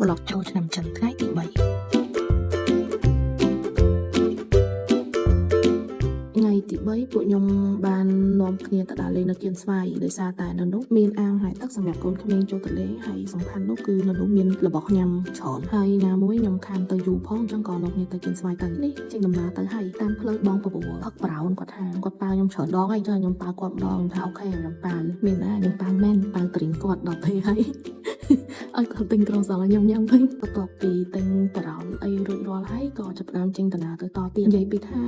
vlog ចូលឆ្នាំចិនថ្ងៃទី3ថ្ងៃទី3ពួកខ្ញុំបាននាំគ្នាទៅដើរលេងនៅគៀនស្វាយដោយសារតែនៅនោះមានអាងហែកទឹកសម្រាប់កូនក្មេងចូលទៅលេងហើយសំខាន់នោះគឺនៅនោះមានរបស់ញ៉ាំច្រើនហើយណាមួយខ្ញុំខានទៅយូរផងអញ្ចឹងក៏នាំគ្នាទៅគៀនស្វាយទៅនេះចេញដំណើរទៅហើយតាមផ្លូវបងប្រួលផឹកប្រោនគាត់ថាគាត់ប៉ាខ្ញុំច្រើនដងហើយអញ្ចឹងខ្ញុំប៉ាគាត់ម្ដងថាអូខេខ្ញុំប៉ាមានណាខ្ញុំប៉ាមែនប៉ាត្រៀងគាត់ដល់ពេលហើយឲ្យគាត់ទិញក្រុមសងខ្ញុំញ៉ាំវិញបន្ទាប់ពីទិញប្រោនអីរួចរាល់ហើយក៏ចាប់ផ្ដើមចេញដំណើរទៅតទៀតនិយាយពីថា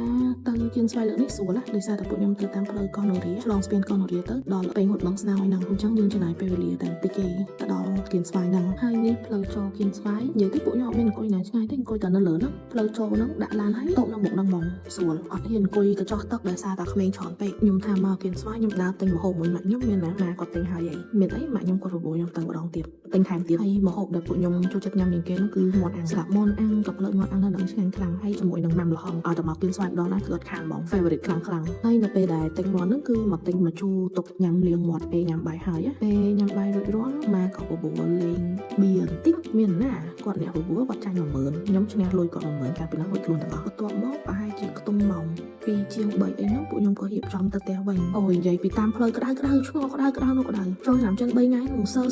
ទៅគៀនស្វាយលើកនេះស្រួលណាដោយសារតែពួកខ្ញុំទៅតាមផ្លូវកោះនរាឆ្លងស្ពានកោះនរាទៅដល់ពេលហួតបឹងស្នោយហ្នឹងអញ្ចឹងយើងចំណាយពេលវេលាតែបន្តិចទេទៅដល់គៀនស្វាយហ្នឹងហើយនេះផ្លូវចូលគៀនស្វាយនិយាយទៅពួកខ្ញុំអត់មានអង្គុយណាឆ្ងាយទេអង្គុយតែនៅលើហ្នឹងផ្លូវចូលហ្នឹងដាក់ឡានហើយតូបនៅមុខហ្នឹងហ្មងស្រួលអត់ហ៊ានអង្គុយទៅចោះទឹកដោយសារតែក្មេងច្រើនពេកខ្ញុំថាមកគៀនស្វាយខ្ញុំដើរទិញម្ហូបមួយម៉ាក់ខ្ញុំមានណាម៉ាគាត់ទិញហើយអីមានអីម៉ាក់ខ្ញុំគាត់បបួលខ្ញុំទៅម្ដងទៀតទិញថែមទៀតហើយម្ហូបដែលពួកខ្ញុំចូលចិត្តញ៉ាំជាងគេនោះគឺមាន់អាំងស្លាប់មាន់អាំងក៏ផ្លូវមាន់អាំងនៅនឹងឆ្ងាញ់ខ្លាំងហើយជាមួយនឹងម៉ាំល្ហុងឲ្យតែមកគៀនស្វាយម្ដងណាគឺអត់ខានហ្មង favorite ខ្លាំងហើយនៅពេលដែលទិញមាន់ហ្នឹងគឺមកទិញមកជូរទុកញ៉ាំលាងមាត់ពេលញ៉ាំបាយហើយពេលញ៉ាំបាយរួចរាល់ម៉ាក៏បបួលលេងបៀបន្តិចមានណាគាត់អ្នកបបួលគាត់ចាញ់10000ខ្ញុំឈ្នះលុយគាត់10000កាលពីហ្នឹងមួយខ្លួនទាំងអស់បន្ទាប់មកប្រហែលជាខ្ទង់ម៉ោង2ជាង3អីហ្នឹងពួកខ្ញុំក៏រៀបចំទៅផ្ទះវិញអូយនិយាយពីតាមផ្លូវក្តៅឆ្ងល់ក្តៅនោះក្តៅចូលឆ្នាំចិន3ថ្ងៃនោះសើ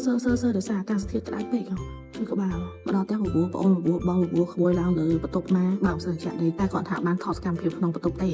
ដោយសារអាកាសធាតុក្តៅពេកជួយក្បាលមកដល់ផ្ទះបបួលបងបបួលក្មួយឡើងលើបន្ទប់ម៉ាបើមិនសើចាក់ទេតែគាត់ថាបានថតសកម្មភាពក្នុងបន្ទប់ទេ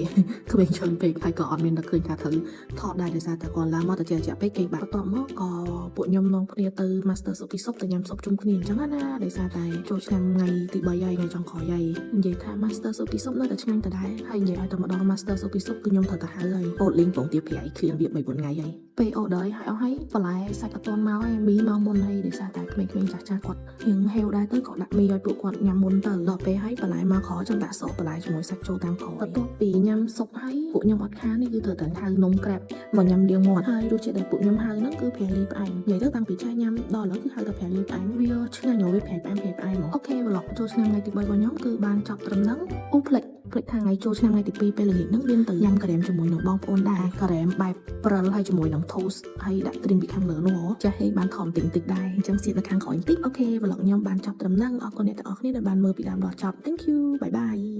ក្មេងច្រើនពេកហើយក៏អត់មានតែឃើញថាត្រូវថតដែរដោយសារតែគាត់ឡើងមកតែជាក់ពេកគេបាក់បន្ទាប់មកក៏ពួកខ្ញុំនាំគ្នាទៅ Master Soup ពីសុបទៅញ៉ាំសុបជុំគ្នាអញ្ចឹងណាដោយសារតែចូលឆ្នាំថ្ងៃទី3ហើយថ្ងៃចុងក្រោយហើយនិយាយថា Master Soup ពីសុបនៅតែឆ្ងាញ់ដដែលហើយនិយាយឲ្យតែម្ដង Master Soup ពីសុបគឺខ្ញុំត្រូវទៅហៅហើយអូតលេងពងទាប្រៃឃ្លៀងវា3 4ថ្ងៃហើយពេលអូដហើយឲ្យអស់ហើយបន្លែសាច់អត់ទាន់មកហើយមីមកមុនហើយដោយសារតែក្មេងៗចាស់គាត់រៀងហេវដែរទៅក៏ដាក់មីឲ្យពួកគាត់ញ៉ាំមុនទៅដល់ពេលហើយបន្លែមកក្រចាំដាក់សូសបន្លែជាមួយសាច់ចូលតាមក្រោយបន្ទាប់ពីញ៉ាំស៊ុបហើយពួកខ្ញុំអត់ខាននេះគឺត្រូវតែហៅនំក្រាបមកញ៉ាំលាងមាត់ហើយរសជាតិដែលពួកខ្ញុំហៅហ្នឹងគឺប្រៃលីផ្អែមនិយាយទៅតាំងពីចាស់ញ៉ាំដល់ឥឡូវគឺហៅតែប្រៃលីផ្អែមវាឆ្ងាញ់វាប្រៃផ្អែមហ្មងអូខេ vlog ចូលឆ្នាំថ្ងៃទី3របស់ខ្ញុំគឺបានចប់ត្រឹមហ្នឹងអូផ្លេចថាថ្ងៃចូលឆ្នាំថ្ងៃទី2ពេលល្ងាចហ្នឹងមានទៅញ៉ាំការ៉េមជាមួយនឹងបងប្អូនដែរការ៉េមបែបព្រិលហើយជាមួយនឹង toast ហើយដាក់ត្រីពីខាងលើនោះចាស់ហេបានថមតិចដែរអញ្ចឹងសៀតនៅខាងក្រោយបន្តិចអូខេ vlog ខ្ញុំបានចប់ត្រឹមហ្នឹងអរគុណអ្នកទាំងអស់គ្នាដែលបានមើលពីដើមដល់ចប់ thank you bye bye